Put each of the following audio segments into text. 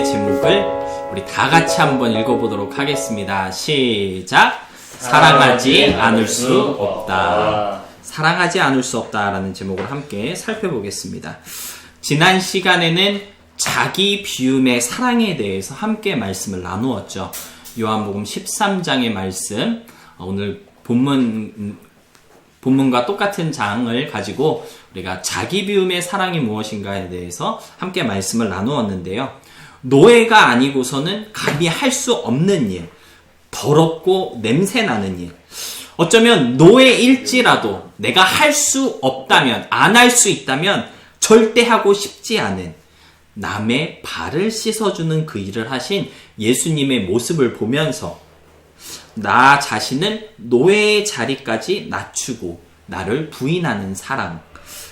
제목을 우리 다 같이 한번 읽어보도록 하겠습니다. 시작! 사랑하지 않을 수 없다. 사랑하지 않을 수 없다라는 제목을 함께 살펴보겠습니다. 지난 시간에는 자기 비움의 사랑에 대해서 함께 말씀을 나누었죠. 요한복음 13장의 말씀, 오늘 본문과 똑같은 장을 가지고 우리가 자기 비움의 사랑이 무엇인가에 대해서 함께 말씀을 나누었는데요. 노예가 아니고서는 감히 할 수 없는 일, 더럽고 냄새나는 일, 어쩌면 노예일지라도 내가 할 수 없다면, 안 할 수 있다면 절대 하고 싶지 않은 남의 발을 씻어주는 그 일을 하신 예수님의 모습을 보면서 나 자신을 노예의 자리까지 낮추고 나를 부인하는 사랑,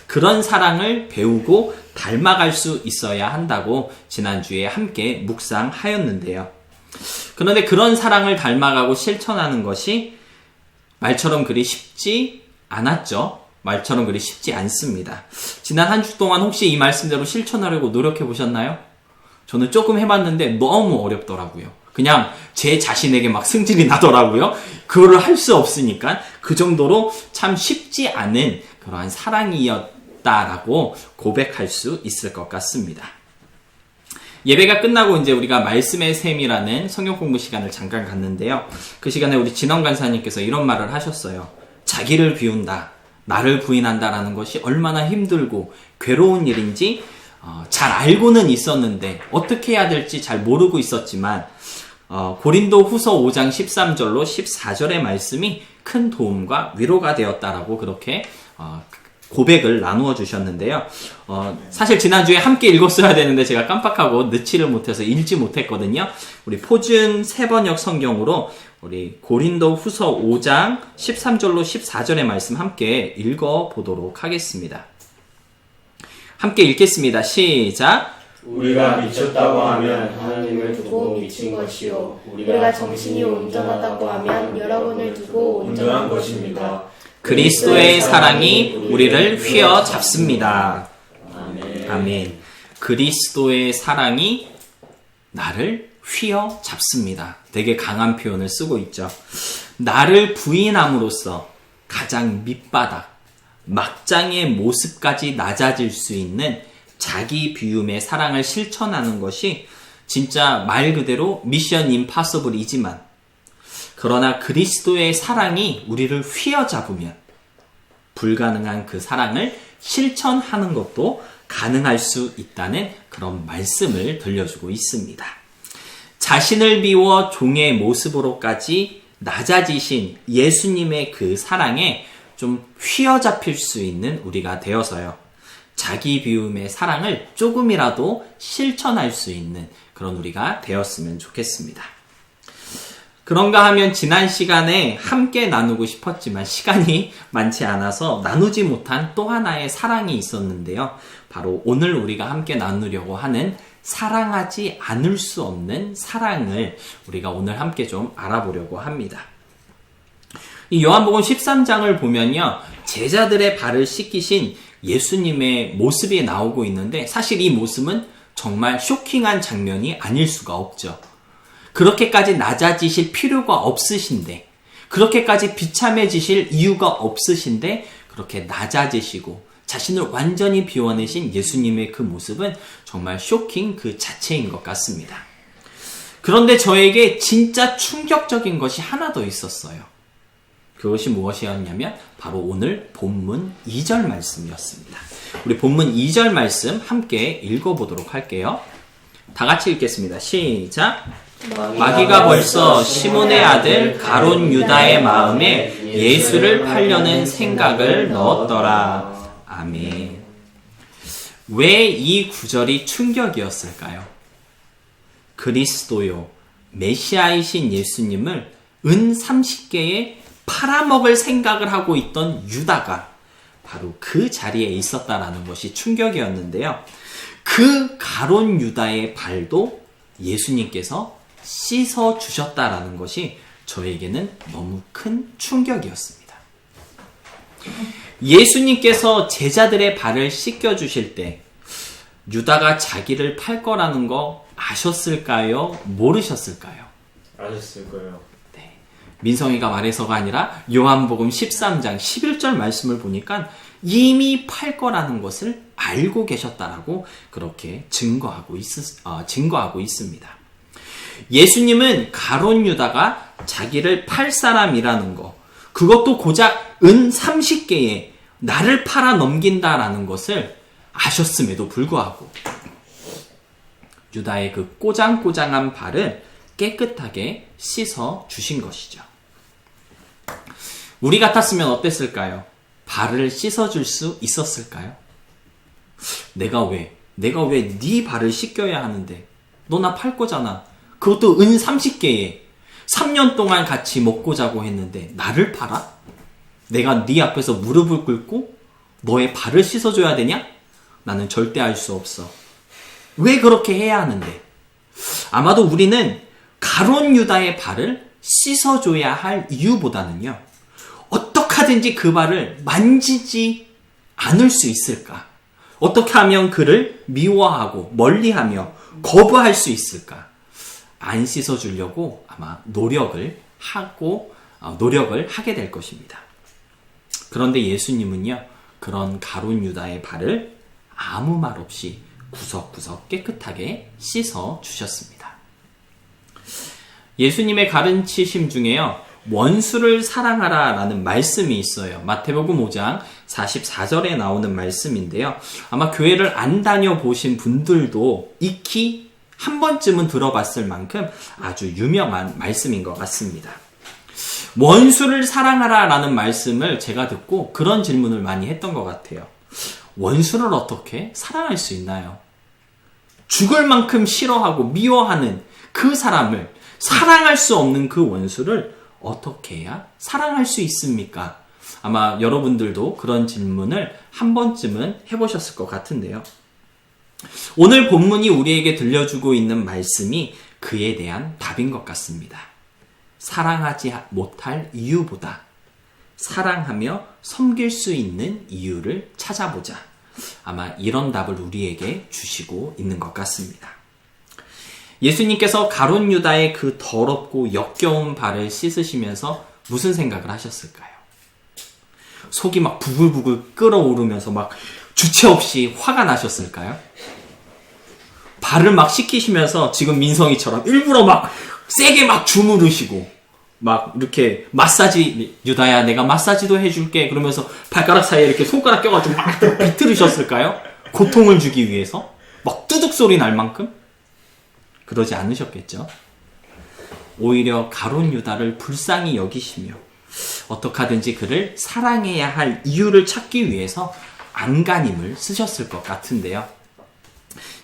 그런 사랑을 배우고 닮아갈 수 있어야 한다고 지난주에 함께 묵상하였는데요. 그런데 그런 사랑을 닮아가고 실천하는 것이 말처럼 그리 쉽지 않았죠. 말처럼 그리 쉽지 않습니다. 지난 한 주 동안 혹시 이 말씀대로 실천하려고 노력해 보셨나요? 저는 조금 해봤는데 너무 어렵더라고요. 그냥 제 자신에게 막 승질이 나더라고요. 그거를 할 수 없으니까 그 정도로 참 쉽지 않은 그러한 사랑이었다라고 고백할 수 있을 것 같습니다. 예배가 끝나고 이제 우리가 말씀의 셈이라는 성경 공부 시간을 잠깐 갔는데요. 그 시간에 우리 진원 간사님께서 이런 말을 하셨어요. 자기를 비운다, 나를 부인한다라는 것이 얼마나 힘들고 괴로운 일인지 잘 알고는 있었는데 어떻게 해야 될지 잘 모르고 있었지만 고린도 후서 5장 13절로 14절의 말씀이 큰 도움과 위로가 되었다라고 그렇게 고백을 나누어 주셨는데요. 사실 지난주에 함께 읽었어야 되는데 제가 깜빡하고 넣지를 못해서 읽지 못했거든요. 우리 포준 세번역 성경으로 우리 고린도 후서 5장 13절로 14절의 말씀 함께 읽어보도록 하겠습니다. 함께 읽겠습니다. 시작! 우리가 미쳤다고 하면 하나님을 두고 미친 것이요, 우리가 정신이 온전하다고 하면 여러분을 두고 온전한 것입니다. 그리스도의 사랑이 우리를 휘어잡습니다. 아멘. 그리스도의 사랑이 나를 휘어잡습니다. 되게 강한 표현을 쓰고 있죠. 나를 부인함으로써 가장 밑바닥, 막장의 모습까지 낮아질 수 있는 자기 비움의 사랑을 실천하는 것이 진짜 말 그대로 미션 임파서블이지만, 그러나 그리스도의 사랑이 우리를 휘어잡으면 불가능한 그 사랑을 실천하는 것도 가능할 수 있다는 그런 말씀을 들려주고 있습니다. 자신을 비워 종의 모습으로까지 낮아지신 예수님의 그 사랑에 좀 휘어잡힐 수 있는 우리가 되어서요. 자기 비움의 사랑을 조금이라도 실천할 수 있는 그런 우리가 되었으면 좋겠습니다. 그런가 하면 지난 시간에 함께 나누고 싶었지만 시간이 많지 않아서 나누지 못한 또 하나의 사랑이 있었는데요. 바로 오늘 우리가 함께 나누려고 하는 사랑하지 않을 수 없는 사랑을 우리가 오늘 함께 좀 알아보려고 합니다. 이 요한복음 13장을 보면요, 제자들의 발을 씻기신 예수님의 모습이 나오고 있는데 사실 이 모습은 정말 쇼킹한 장면이 아닐 수가 없죠. 그렇게까지 낮아지실 필요가 없으신데, 그렇게까지 비참해지실 이유가 없으신데 그렇게 낮아지시고 자신을 완전히 비워내신 예수님의 그 모습은 정말 쇼킹 그 자체인 것 같습니다. 그런데 저에게 진짜 충격적인 것이 하나 더 있었어요. 그것이 무엇이었냐면 바로 오늘 본문 2절 말씀이었습니다. 우리 본문 2절 말씀 함께 읽어보도록 할게요. 다 같이 읽겠습니다. 시작! 마귀가 벌써 시몬의 아들 가룟 유다의 마음에 예수를 팔려는 생각을 넣었더라. 아멘. 왜 이 구절이 충격이었을까요? 그리스도요, 메시아이신 예수님을 은 30개에 팔아먹을 생각을 하고 있던 유다가 바로 그 자리에 있었다라는 것이 충격이었는데요. 그 가룟 유다의 발도 예수님께서 씻어주셨다라는 것이 저에게는 너무 큰 충격이었습니다. 예수님께서 제자들의 발을 씻겨주실 때 유다가 자기를 팔 거라는 거 아셨을까요? 모르셨을까요? 아셨을 거예요. 민성이가 말해서가 아니라 요한복음 13장 11절 말씀을 보니까 이미 팔 거라는 것을 알고 계셨다라고 그렇게 증거하고 있습니다. 예수님은 가룟 유다가 자기를 팔 사람이라는 거, 그것도 고작 은 30개에 나를 팔아 넘긴다라는 것을 아셨음에도 불구하고 유다의 그 꼬장꼬장한 발을 깨끗하게 씻어 주신 것이죠. 우리 같았으면 어땠을까요? 발을 씻어 줄 수 있었을까요? 내가 왜 네 발을 씻겨야 하는데? 너 나 팔 거잖아. 그것도 은 30개에 3년 동안 같이 먹고 자고 했는데 나를 팔아? 내가 네 앞에서 무릎을 꿇고 너의 발을 씻어줘야 되냐? 나는 절대 할 수 없어. 왜 그렇게 해야 하는데? 아마도 우리는 가룟 유다의 발을 씻어줘야 할 이유보다는요, 어떻게 하든지 그 발을 만지지 않을 수 있을까? 어떻게 하면 그를 미워하고 멀리하며 거부할 수 있을까? 안 씻어주려고 아마 노력을 하게 될 것입니다. 그런데 예수님은요, 그런 가룟 유다의 발을 아무 말 없이 구석구석 깨끗하게 씻어 주셨습니다. 예수님의 가르치심 중에요, 원수를 사랑하라 라는 말씀이 있어요. 마태복음 5장 44절에 나오는 말씀인데요. 아마 교회를 안 다녀보신 분들도 익히 한 번쯤은 들어봤을 만큼 아주 유명한 말씀인 것 같습니다. 원수를 사랑하라 라는 말씀을 제가 듣고 그런 질문을 많이 했던 것 같아요. 원수를 어떻게 사랑할 수 있나요? 죽을 만큼 싫어하고 미워하는 그 사람을, 사랑할 수 없는 그 원수를 어떻게 해야 사랑할 수 있습니까? 아마 여러분들도 그런 질문을 한 번쯤은 해보셨을 것 같은데요. 오늘 본문이 우리에게 들려주고 있는 말씀이 그에 대한 답인 것 같습니다. 사랑하지 못할 이유보다 사랑하며 섬길 수 있는 이유를 찾아보자. 아마 이런 답을 우리에게 주시고 있는 것 같습니다. 예수님께서 가룟 유다의 그 더럽고 역겨운 발을 씻으시면서 무슨 생각을 하셨을까요? 속이 막 부글부글 끓어오르면서 막 주체 없이 화가 나셨을까요? 발을 막 씻기시면서 지금 민성이처럼 일부러 막 세게 막 주무르시고 막 이렇게 마사지, 유다야 내가 마사지도 해줄게 그러면서 발가락 사이에 이렇게 손가락 껴가지고 막 비틀으셨을까요? 고통을 주기 위해서? 막 뚜둑 소리 날 만큼? 그러지 않으셨겠죠? 오히려 가룟 유다를 불쌍히 여기시며 어떻게 하든지 그를 사랑해야 할 이유를 찾기 위해서 안간힘을 쓰셨을 것 같은데요.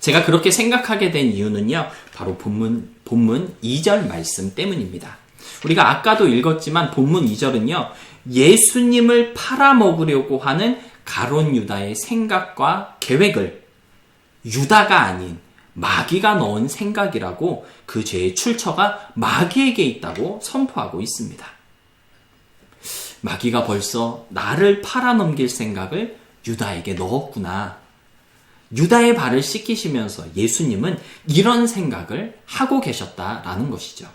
제가 그렇게 생각하게 된 이유는요, 바로 본문 2절 말씀 때문입니다. 우리가 아까도 읽었지만 본문 2절은요, 예수님을 팔아먹으려고 하는 가룟 유다의 생각과 계획을 유다가 아닌 마귀가 넣은 생각이라고, 그 죄의 출처가 마귀에게 있다고 선포하고 있습니다. 마귀가 벌써 나를 팔아넘길 생각을 유다에게 넣었구나. 유다의 발을 씻기시면서 예수님은 이런 생각을 하고 계셨다라는 것이죠.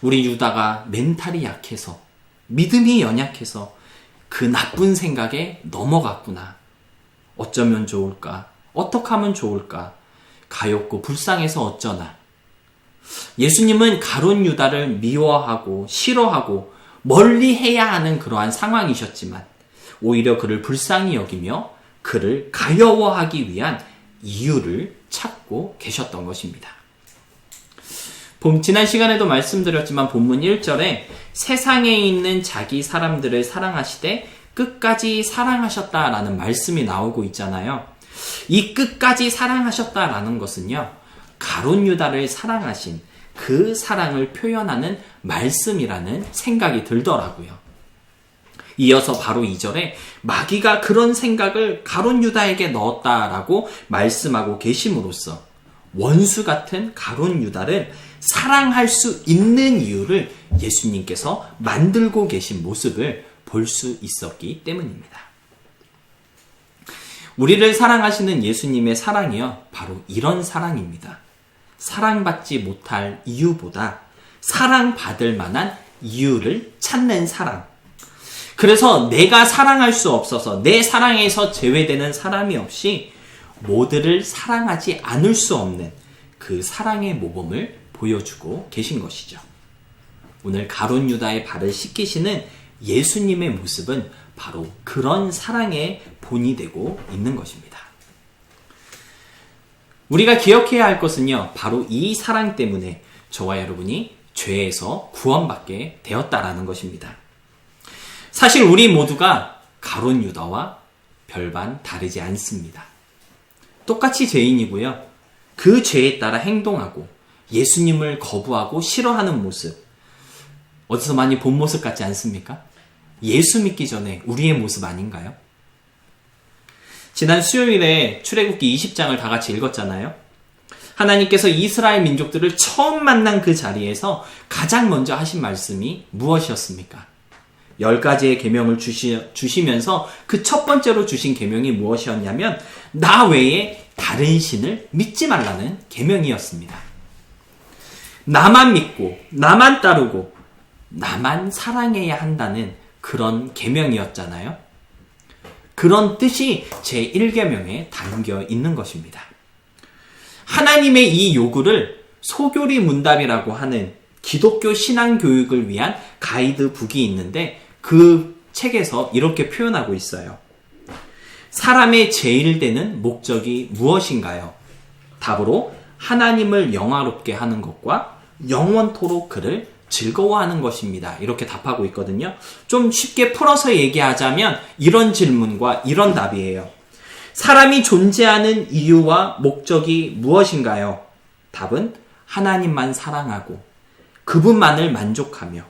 우리 유다가 멘탈이 약해서, 믿음이 연약해서 그 나쁜 생각에 넘어갔구나. 어쩌면 좋을까? 어떻게 하면 좋을까? 가엾고 불쌍해서 어쩌나. 예수님은 가룟 유다를 미워하고 싫어하고 멀리해야 하는 그러한 상황이셨지만 오히려 그를 불쌍히 여기며 그를 가여워하기 위한 이유를 찾고 계셨던 것입니다. 지난 시간에도 말씀드렸지만 본문 1절에 세상에 있는 자기 사람들을 사랑하시되 끝까지 사랑하셨다라는 말씀이 나오고 있잖아요. 이 끝까지 사랑하셨다라는 것은요, 가룟 유다를 사랑하신 그 사랑을 표현하는 말씀이라는 생각이 들더라고요. 이어서 바로 2절에 마귀가 그런 생각을 가룟 유다에게 넣었다라고 말씀하고 계심으로써 원수 같은 가룟 유다를 사랑할 수 있는 이유를 예수님께서 만들고 계신 모습을 볼 수 있었기 때문입니다. 우리를 사랑하시는 예수님의 사랑이요, 바로 이런 사랑입니다. 사랑받지 못할 이유보다 사랑받을 만한 이유를 찾는 사랑. 그래서 내가 사랑할 수 없어서 내 사랑에서 제외되는 사람이 없이 모두를 사랑하지 않을 수 없는 그 사랑의 모범을 보여주고 계신 것이죠. 오늘 가룟 유다의 발을 씻기시는 예수님의 모습은 바로 그런 사랑의 본이 되고 있는 것입니다. 우리가 기억해야 할 것은요, 바로 이 사랑 때문에 저와 여러분이 죄에서 구원받게 되었다라는 것입니다. 사실 우리 모두가 가룟 유다와 별반 다르지 않습니다. 똑같이 죄인이고요. 그 죄에 따라 행동하고 예수님을 거부하고 싫어하는 모습, 어디서 많이 본 모습 같지 않습니까? 예수 믿기 전에 우리의 모습 아닌가요? 지난 수요일에 출애굽기 20장을 다 같이 읽었잖아요. 하나님께서 이스라엘 민족들을 처음 만난 그 자리에서 가장 먼저 하신 말씀이 무엇이었습니까? 10가지의 계명을 주시면서 그 첫 번째로 주신 계명이 무엇이었냐면 나 외에 다른 신을 믿지 말라는 계명이었습니다. 나만 믿고 나만 따르고 나만 사랑해야 한다는 그런 계명이었잖아요. 그런 뜻이 제1계명에 담겨 있는 것입니다. 하나님의 이 요구를 소교리 문답이라고 하는 기독교 신앙 교육을 위한 가이드북이 있는데 그 책에서 이렇게 표현하고 있어요. 사람의 제일 되는 목적이 무엇인가요? 답으로 하나님을 영화롭게 하는 것과 영원토록 그를 즐거워하는 것입니다. 이렇게 답하고 있거든요. 좀 쉽게 풀어서 얘기하자면 이런 질문과 이런 답이에요. 사람이 존재하는 이유와 목적이 무엇인가요? 답은 하나님만 사랑하고 그분만을 만족하며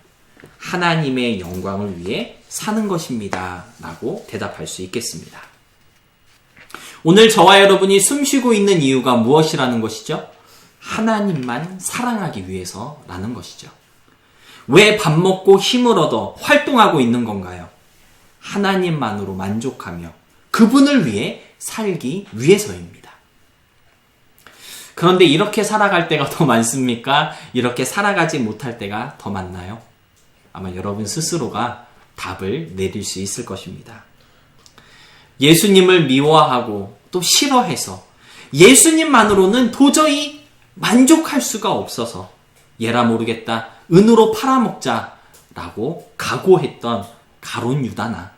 하나님의 영광을 위해 사는 것입니다. 라고 대답할 수 있겠습니다. 오늘 저와 여러분이 숨쉬고 있는 이유가 무엇이라는 것이죠? 하나님만 사랑하기 위해서라는 것이죠. 왜 밥 먹고 힘을 얻어 활동하고 있는 건가요? 하나님만으로 만족하며 그분을 위해 살기 위해서입니다. 그런데 이렇게 살아갈 때가 더 많습니까? 이렇게 살아가지 못할 때가 더 많나요? 아마 여러분 스스로가 답을 내릴 수 있을 것입니다. 예수님을 미워하고 또 싫어해서 예수님만으로는 도저히 만족할 수가 없어서 얘라 모르겠다, 은으로 팔아먹자라고 각오했던 가룟 유다나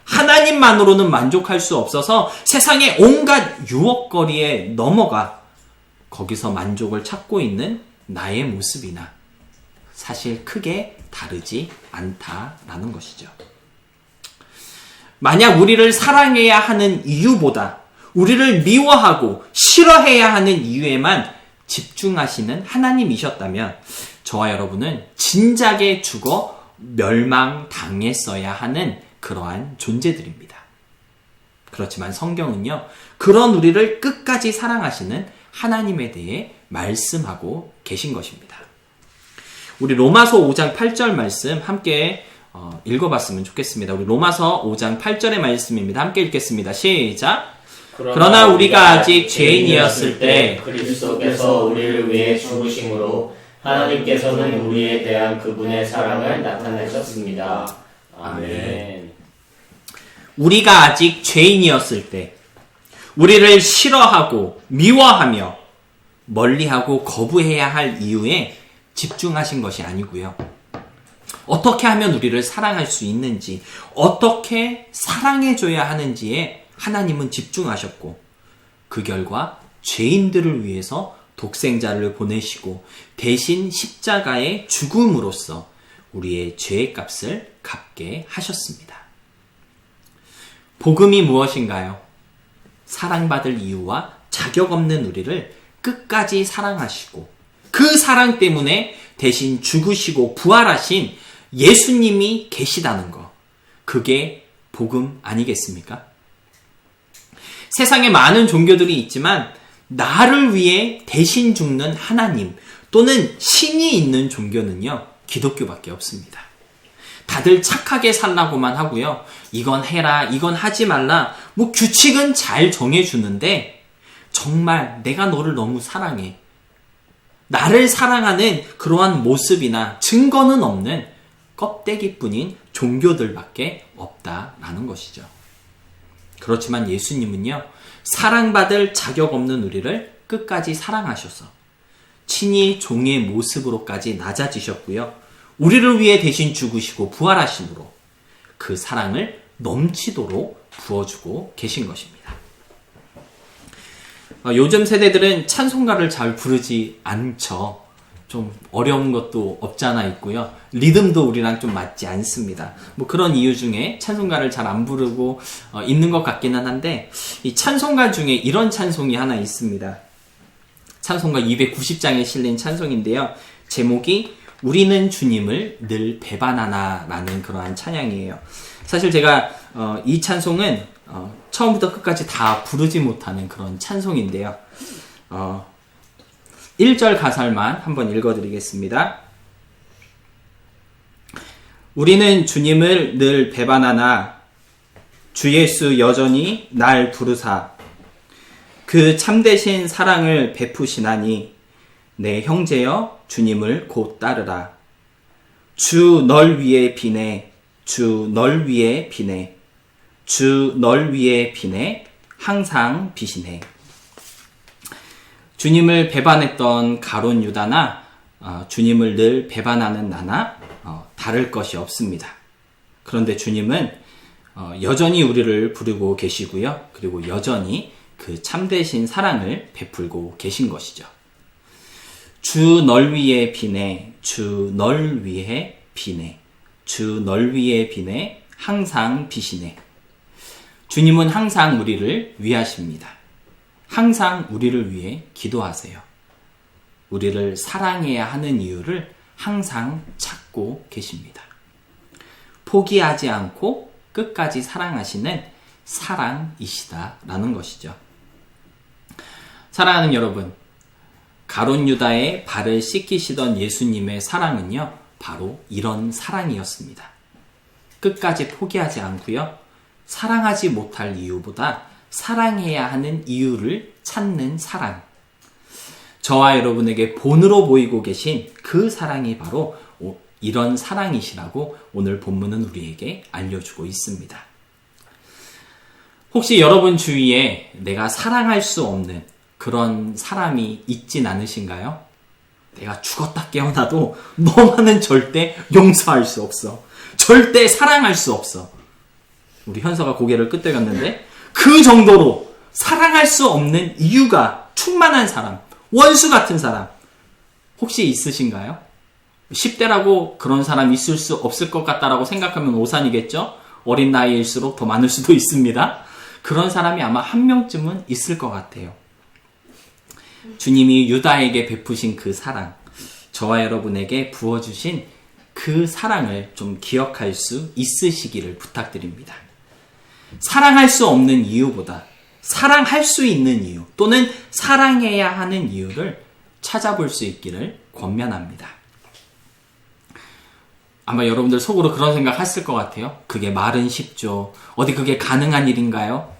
하나님만으로는 만족할 수 없어서 세상의 온갖 유혹거리에 넘어가 거기서 만족을 찾고 있는 나의 모습이나 사실 크게 다르지 않다라는 것이죠. 만약 우리를 사랑해야 하는 이유보다 우리를 미워하고 싫어해야 하는 이유에만 집중하시는 하나님이셨다면 저와 여러분은 진작에 죽어 멸망당했어야 하는 그러한 존재들입니다. 그렇지만 성경은요, 그런 우리를 끝까지 사랑하시는 하나님에 대해 말씀하고 계신 것입니다. 우리 로마서 5장 8절 말씀 함께 읽어봤으면 좋겠습니다. 우리 로마서 5장 8절의 말씀입니다. 함께 읽겠습니다. 시작! 그러나 우리가 아직 죄인이었을 때 그리스도께서 우리를 위해 죽으심으로 하나님께서는 우리에 대한 그분의 사랑을 나타내셨습니다. 아멘. 우리가 아직 죄인이었을 때 우리를 싫어하고 미워하며 멀리하고 거부해야 할 이유에 집중하신 것이 아니고요. 어떻게 하면 우리를 사랑할 수 있는지, 어떻게 사랑해줘야 하는지에 하나님은 집중하셨고 그 결과 죄인들을 위해서 독생자를 보내시고 대신 십자가의 죽음으로써 우리의 죄의 값을 갚게 하셨습니다. 복음이 무엇인가요? 사랑받을 이유와 자격 없는 우리를 끝까지 사랑하시고 그 사랑 때문에 대신 죽으시고 부활하신 예수님이 계시다는 것, 그게 복음 아니겠습니까? 세상에 많은 종교들이 있지만 나를 위해 대신 죽는 하나님 또는 신이 있는 종교는요, 기독교밖에 없습니다. 다들 착하게 살라고만 하고요, 이건 해라, 이건 하지 말라, 규칙은 잘 정해주는데 정말 내가 너를 너무 사랑해, 나를 사랑하는 그러한 모습이나 증거는 없는 껍데기뿐인 종교들밖에 없다라는 것이죠. 그렇지만 예수님은요, 사랑받을 자격 없는 우리를 끝까지 사랑하셔서 친히 종의 모습으로까지 낮아지셨고요, 우리를 위해 대신 죽으시고 부활하심으로 그 사랑을 넘치도록 부어주고 계신 것입니다. 요즘 세대들은 찬송가를 잘 부르지 않죠. 좀 어려운 것도 없잖아 있고요. 리듬도 우리랑 좀 맞지 않습니다. 뭐 그런 이유 중에 찬송가를 잘 안 부르고 있는 것 같기는 한데, 이 찬송가 중에 이런 찬송이 하나 있습니다. 찬송가 290장에 실린 찬송인데요. 제목이 우리는 주님을 늘 배반하나 라는 그러한 찬양이에요. 사실 제가 이 찬송은 처음부터 끝까지 다 부르지 못하는 그런 찬송인데요. 1절 가사만 한번 읽어드리겠습니다. 우리는 주님을 늘 배반하나 주 예수 여전히 날 부르사 그 참되신 사랑을 베푸시나니 내 형제여 주님을 곧 따르라. 주 널 위해 비네 주 널 위해 비네 주 널 위해 비네 항상 비시네. 주님을 배반했던 가룟 유다나 주님을 늘 배반하는 나나 다를 것이 없습니다. 그런데 주님은 여전히 우리를 부르고 계시고요. 그리고 여전히 그 참되신 사랑을 베풀고 계신 것이죠. 주 널 위해 비네 주 널 위해 비네 주 널 위해 비네 항상 비시네. 주님은 항상 우리를 위하십니다. 항상 우리를 위해 기도하세요. 우리를 사랑해야 하는 이유를 항상 찾고 계십니다. 포기하지 않고 끝까지 사랑하시는 사랑이시다라는 것이죠. 사랑하는 여러분, 가룟 유다의 발을 씻기시던 예수님의 사랑은요, 바로 이런 사랑이었습니다. 끝까지 포기하지 않고요, 사랑하지 못할 이유보다 사랑해야 하는 이유를 찾는 사랑. 저와 여러분에게 본으로 보이고 계신 그 사랑이 바로 이런 사랑이시라고 오늘 본문은 우리에게 알려주고 있습니다. 혹시 여러분 주위에 내가 사랑할 수 없는 그런 사람이 있진 않으신가요? 내가 죽었다 깨어나도 너만은 절대 용서할 수 없어. 절대 사랑할 수 없어. 우리 현서가 고개를 끄덕였는데 그 정도로 사랑할 수 없는 이유가 충만한 사람, 원수 같은 사람 혹시 있으신가요? 10대라고 그런 사람 있을 수 없을 것 같다라고 생각하면 오산이겠죠? 어린 나이일수록 더 많을 수도 있습니다. 그런 사람이 아마 한 명쯤은 있을 것 같아요. 주님이 유다에게 베푸신 그 사랑, 저와 여러분에게 부어주신 그 사랑을 좀 기억할 수 있으시기를 부탁드립니다. 사랑할 수 없는 이유보다 사랑할 수 있는 이유 또는 사랑해야 하는 이유를 찾아볼 수 있기를 권면합니다. 아마 여러분들 속으로 그런 생각 하실 것 같아요. 그게 말은 쉽죠. 어디 그게 가능한 일인가요?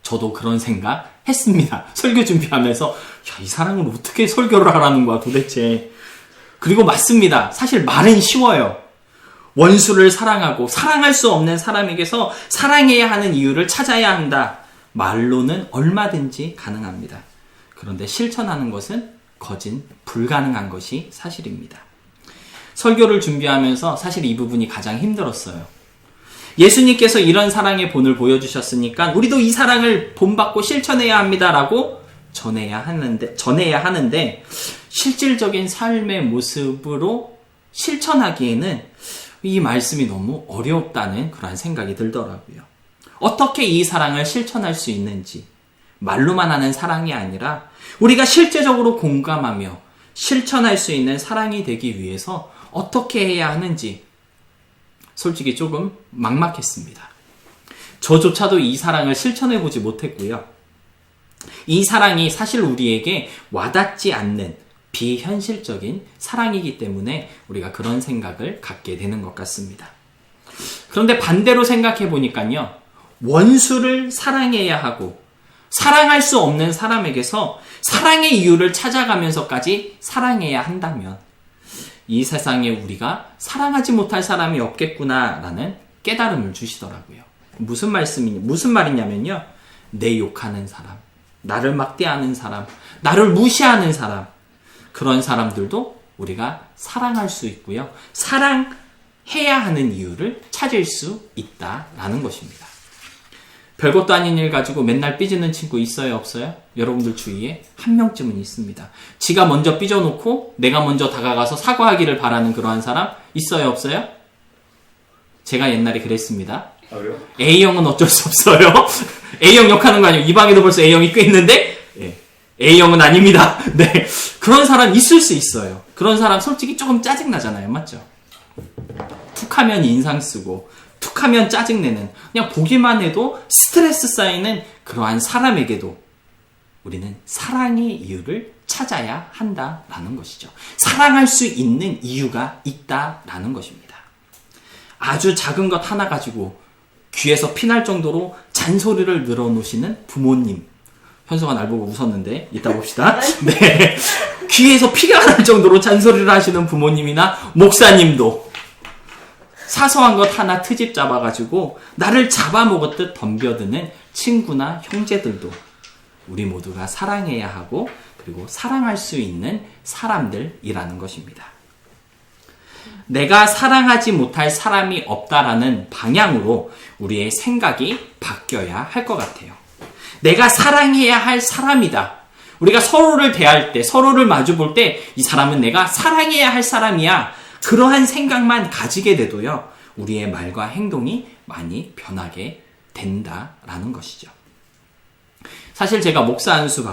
저도 그런 생각 했습니다. 설교 준비하면서 이 사랑을 어떻게 설교를 하라는 거야 도대체. 그리고 맞습니다. 사실 말은 쉬워요. 원수를 사랑하고 사랑할 수 없는 사람에게서 사랑해야 하는 이유를 찾아야 한다. 말로는 얼마든지 가능합니다. 그런데 실천하는 것은 거진 불가능한 것이 사실입니다. 설교를 준비하면서 사실 이 부분이 가장 힘들었어요. 예수님께서 이런 사랑의 본을 보여주셨으니까 우리도 이 사랑을 본받고 실천해야 합니다라고 전해야 하는데 실질적인 삶의 모습으로 실천하기에는 이 말씀이 너무 어렵다는 그런 생각이 들더라고요. 어떻게 이 사랑을 실천할 수 있는지, 말로만 하는 사랑이 아니라 우리가 실제적으로 공감하며 실천할 수 있는 사랑이 되기 위해서 어떻게 해야 하는지 솔직히 조금 막막했습니다. 저조차도 이 사랑을 실천해보지 못했고요. 이 사랑이 사실 우리에게 와닿지 않는 비현실적인 사랑이기 때문에 우리가 그런 생각을 갖게 되는 것 같습니다. 그런데 반대로 생각해 보니까요. 원수를 사랑해야 하고 사랑할 수 없는 사람에게서 사랑의 이유를 찾아가면서까지 사랑해야 한다면 이 세상에 우리가 사랑하지 못할 사람이 없겠구나라는 깨달음을 주시더라고요. 무슨 말이냐면요. 내 욕하는 사람, 나를 막대하는 사람, 나를 무시하는 사람, 그런 사람들도 우리가 사랑할 수 있고요. 사랑해야 하는 이유를 찾을 수 있다라는 것입니다. 별것도 아닌 일 가지고 맨날 삐지는 친구 있어요, 없어요? 여러분들 주위에 한 명쯤은 있습니다. 지가 먼저 삐져놓고 내가 먼저 다가가서 사과하기를 바라는 그러한 사람 있어요, 없어요? 제가 옛날에 그랬습니다. A형은 어쩔 수 없어요. A형 욕하는 거 아니에요. 이 방에도 벌써 A형이 꽤 있는데 A형은 아닙니다. 네, 그런 사람 있을 수 있어요. 그런 사람 솔직히 조금 짜증나잖아요. 맞죠? 툭하면 인상 쓰고 툭하면 짜증내는, 그냥 보기만 해도 스트레스 쌓이는 그러한 사람에게도 우리는 사랑의 이유를 찾아야 한다라는 것이죠. 사랑할 수 있는 이유가 있다라는 것입니다. 아주 작은 것 하나 가지고 귀에서 피날 정도로 잔소리를 늘어놓으시는 부모님. 현수가 날 보고 웃었는데 이따 봅시다. 네, 귀에서 피가 날 정도로 잔소리를 하시는 부모님이나 목사님도 사소한 것 하나 트집 잡아가지고 나를 잡아먹었듯 덤벼드는 친구나 형제들도 우리 모두가 사랑해야 하고 그리고 사랑할 수 있는 사람들이라는 것입니다. 내가 사랑하지 못할 사람이 없다라는 방향으로 우리의 생각이 바뀌어야 할 것 같아요. 내가 사랑해야 할 사람이다. 우리가 서로를 대할 때, 서로를 마주 볼 때 이 사람은 내가 사랑해야 할 사람이야. 그러한 생각만 가지게 돼도요, 우리의 말과 행동이 많이 변하게 된다라는 것이죠. 사실 제가 목사 안수를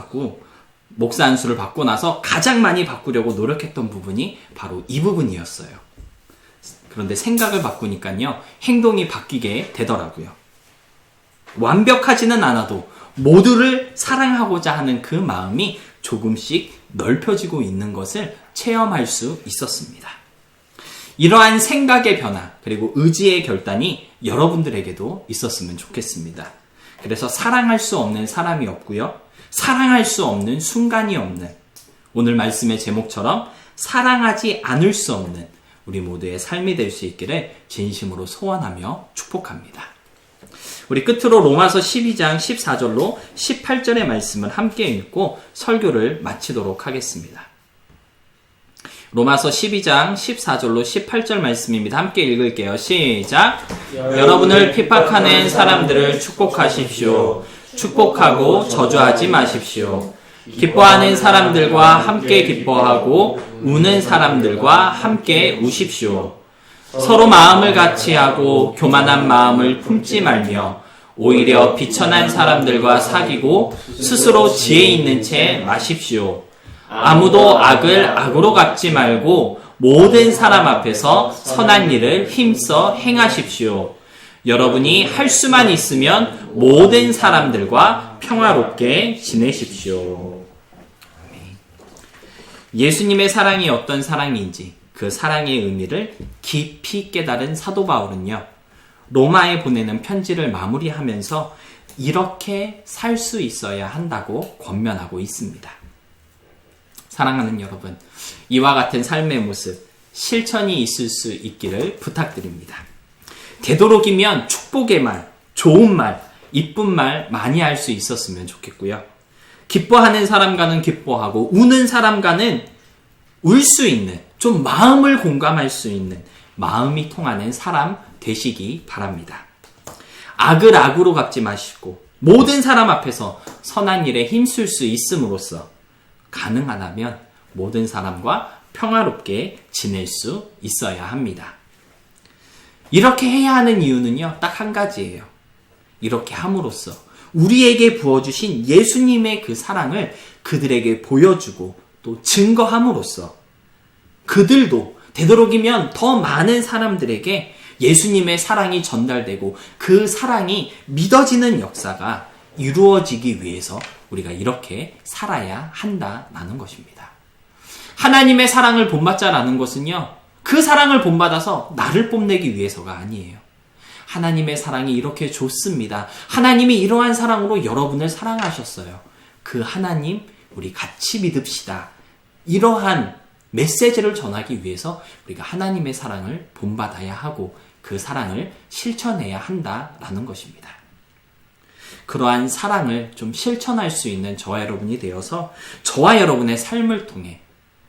받고 나서 가장 많이 바꾸려고 노력했던 부분이 바로 이 부분이었어요. 그런데 생각을 바꾸니까요, 행동이 바뀌게 되더라고요. 완벽하지는 않아도 모두를 사랑하고자 하는 그 마음이 조금씩 넓혀지고 있는 것을 체험할 수 있었습니다. 이러한 생각의 변화, 그리고 의지의 결단이 여러분들에게도 있었으면 좋겠습니다. 그래서 사랑할 수 없는 사람이 없고요. 사랑할 수 없는 순간이 없는, 오늘 말씀의 제목처럼 사랑하지 않을 수 없는 우리 모두의 삶이 될 수 있기를 진심으로 소원하며 축복합니다. 우리 끝으로 로마서 12장 14절로 18절의 말씀을 함께 읽고 설교를 마치도록 하겠습니다. 로마서 12장 14절로 18절 말씀입니다. 함께 읽을게요. 시작. 여러분을 핍박하는 사람들을 축복하십시오. 축복하고 저주하지 마십시오. 기뻐하는 사람들과 함께 기뻐하고 우는 사람들과 함께 우십시오. 서로 마음을 같이 하고 교만한 마음을 품지 말며 오히려 비천한 사람들과 사귀고 스스로 지혜 있는 채 마십시오. 아무도 악을 악으로 갚지 말고 모든 사람 앞에서 선한 일을 힘써 행하십시오. 여러분이 할 수만 있으면 모든 사람들과 평화롭게 지내십시오. 예수님의 사랑이 어떤 사랑인지 그 사랑의 의미를 깊이 깨달은 사도 바울은요, 로마에 보내는 편지를 마무리하면서 이렇게 살 수 있어야 한다고 권면하고 있습니다. 사랑하는 여러분, 이와 같은 삶의 모습, 실천이 있을 수 있기를 부탁드립니다. 되도록이면 축복의 말, 좋은 말, 이쁜 말 많이 할 수 있었으면 좋겠고요. 기뻐하는 사람과는 기뻐하고 우는 사람과는 울 수 있는, 좀 마음을 공감할 수 있는 마음이 통하는 사람 되시기 바랍니다. 악을 악으로 갚지 마시고 모든 사람 앞에서 선한 일에 힘쓸 수 있음으로써 가능하다면 모든 사람과 평화롭게 지낼 수 있어야 합니다. 이렇게 해야 하는 이유는요, 딱 한 가지예요. 이렇게 함으로써 우리에게 부어주신 예수님의 그 사랑을 그들에게 보여주고 또 증거함으로써 그들도 되도록이면 더 많은 사람들에게 예수님의 사랑이 전달되고 그 사랑이 믿어지는 역사가 이루어지기 위해서 우리가 이렇게 살아야 한다라는 것입니다. 하나님의 사랑을 본받자라는 것은요, 그 사랑을 본받아서 나를 뽐내기 위해서가 아니에요. 하나님의 사랑이 이렇게 좋습니다. 하나님이 이러한 사랑으로 여러분을 사랑하셨어요. 그 하나님 우리 같이 믿읍시다. 이러한 메시지를 전하기 위해서 우리가 하나님의 사랑을 본받아야 하고 그 사랑을 실천해야 한다라는 것입니다. 그러한 사랑을 좀 실천할 수 있는 저와 여러분이 되어서 저와 여러분의 삶을 통해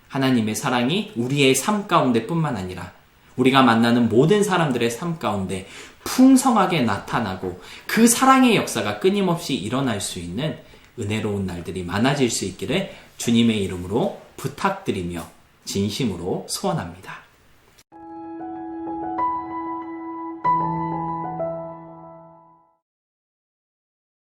하나님의 사랑이 우리의 삶 가운데 뿐만 아니라 우리가 만나는 모든 사람들의 삶 가운데 풍성하게 나타나고 그 사랑의 역사가 끊임없이 일어날 수 있는 은혜로운 날들이 많아질 수 있기를 주님의 이름으로 부탁드리며 진심으로 소원합니다.